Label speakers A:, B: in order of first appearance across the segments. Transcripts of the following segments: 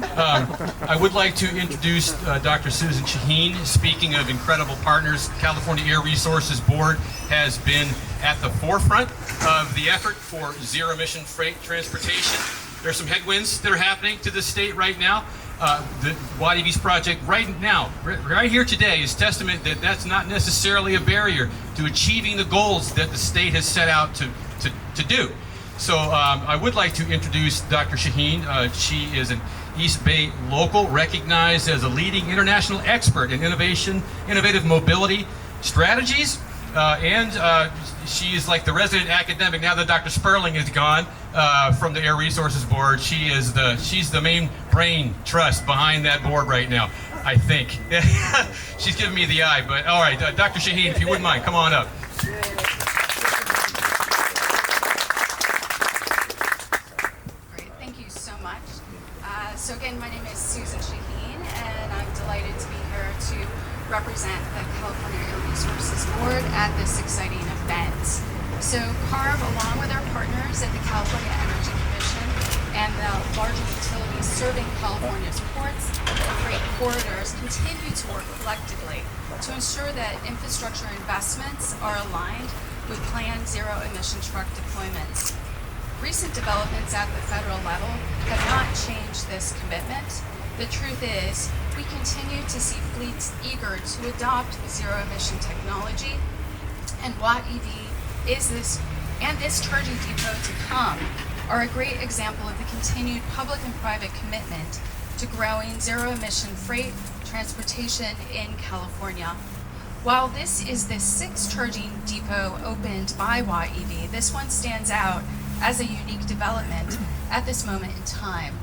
A: I would like to introduce Dr. Susan Shaheen. Speaking of incredible partners, California Air Resources Board has been at the forefront of the effort for zero-emission freight transportation. There's some headwinds that are happening to the state right now. The WattEV's project right now, right here today, is testament that that's not necessarily a barrier to achieving the goals that the state has set out to do. So I would like to introduce Dr. Shaheen. She is an East Bay local, recognized as a leading international expert in innovative mobility strategies. And she is like the resident academic now that Dr. Sperling is gone from the Air Resources Board. She's the main brain trust behind that board right now, I think. She's giving me the eye, but all right, Dr. Shaheen, if you wouldn't mind, come on up.
B: Great, thank you so much. So again, my name is Susan Shaheen, and I'm delighted to be here to represent the California Air Resources Board at this exciting event. So CARB, along with our partners at the California Energy Commission and the larger utilities serving California's ports and freight corridors, continue to work collectively to ensure that infrastructure investments are aligned with planned zero-emission truck deployments. Recent developments at the federal level have not changed this commitment. The truth is, we continue to see fleets eager to adopt zero-emission technology, and WattEV and this charging depot to come are a great example of the continued public and private commitment to growing zero-emission freight transportation in California. While this is the 6th charging depot opened by WattEV, this one stands out as a unique development at this moment in time.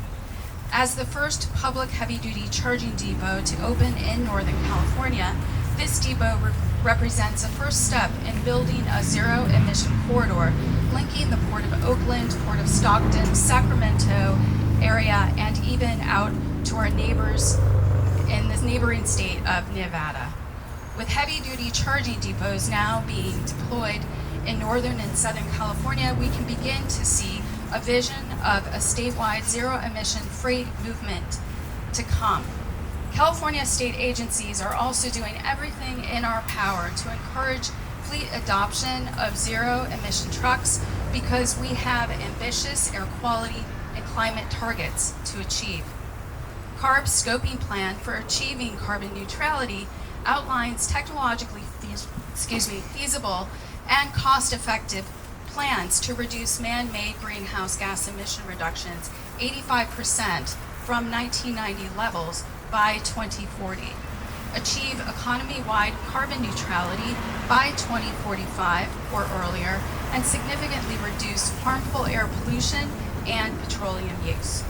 B: As the first public heavy-duty charging depot to open in Northern California, this depot represents a first step in building a zero-emission corridor linking the Port of Oakland, Port of Stockton, Sacramento area, and even out to our neighbors in the neighboring state of Nevada. With heavy-duty charging depots now being deployed in Northern and Southern California, we can begin to see a vision of a statewide zero-emission freight movement to come. California state agencies are also doing everything in our power to encourage fleet adoption of zero-emission trucks because we have ambitious air quality and climate targets to achieve. CARB's scoping plan for achieving carbon neutrality outlines technologically feasible and cost-effective plans to reduce man-made greenhouse gas emission reductions 85% from 1990 levels by 2040, achieve economy-wide carbon neutrality by 2045 or earlier, and significantly reduce harmful air pollution and petroleum use.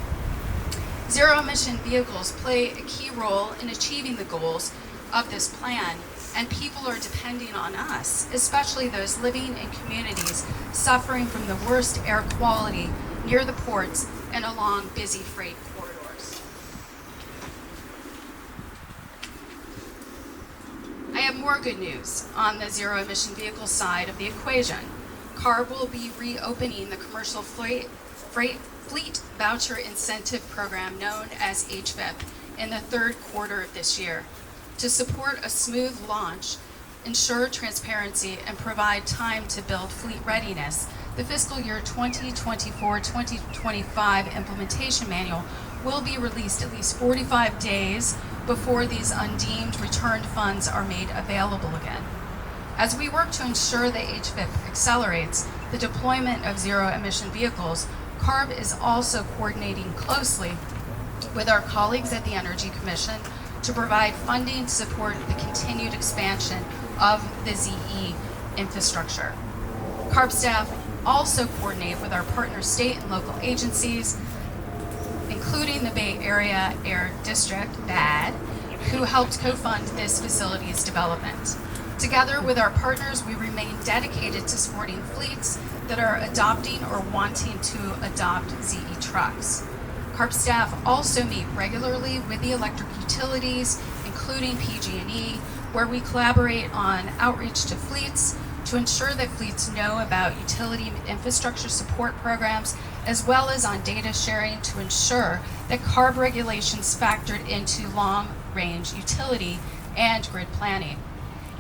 B: Zero-emission vehicles play a key role in achieving the goals of this plan, and people are depending on us, especially those living in communities suffering from the worst air quality near the ports and along busy freight corridors. I have more good news on the zero-emission vehicle side of the equation. CARB will be reopening the commercial fleet voucher incentive program known as HVIP in the 3rd quarter of this year. To support a smooth launch, ensure transparency, and provide time to build fleet readiness, the fiscal year 2024-2025 implementation manual will be released at least 45 days before these undeemed returned funds are made available again. As we work to ensure that HVIP accelerates the deployment of zero-emission vehicles, CARB is also coordinating closely with our colleagues at the Energy Commission to provide funding to support the continued expansion of the ZE infrastructure. CARB staff also coordinate with our partner state and local agencies, including the Bay Area Air District, BAD, who helped co-fund this facility's development. Together with our partners, we remain dedicated to supporting fleets that are adopting or wanting to adopt ZE trucks. CARB staff also meet regularly with the electric utilities, including PG&E, where we collaborate on outreach to fleets to ensure that fleets know about utility infrastructure support programs as well as on data sharing to ensure that CARB regulations factored into long-range utility and grid planning.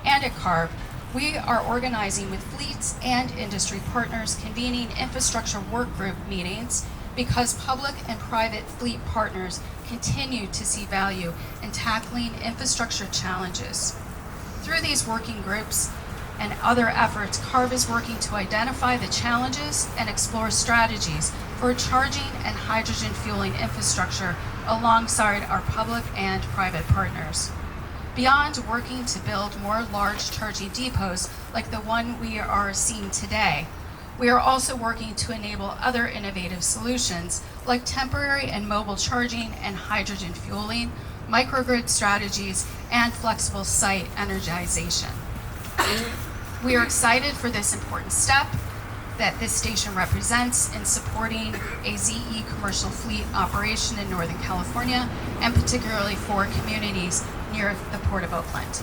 B: And at CARB, we are organizing with fleets and industry partners, convening infrastructure work group meetings because public and private fleet partners continue to see value in tackling infrastructure challenges. Through these working groups and other efforts, CARB is working to identify the challenges and explore strategies for charging and hydrogen fueling infrastructure alongside our public and private partners. Beyond working to build more large charging depots like the one we are seeing today, we are also working to enable other innovative solutions like temporary and mobile charging and hydrogen fueling, microgrid strategies, and flexible site energization. We are excited for this important step that this station represents in supporting a ZE commercial fleet operation in Northern California, and particularly for communities near the Port of Oakland.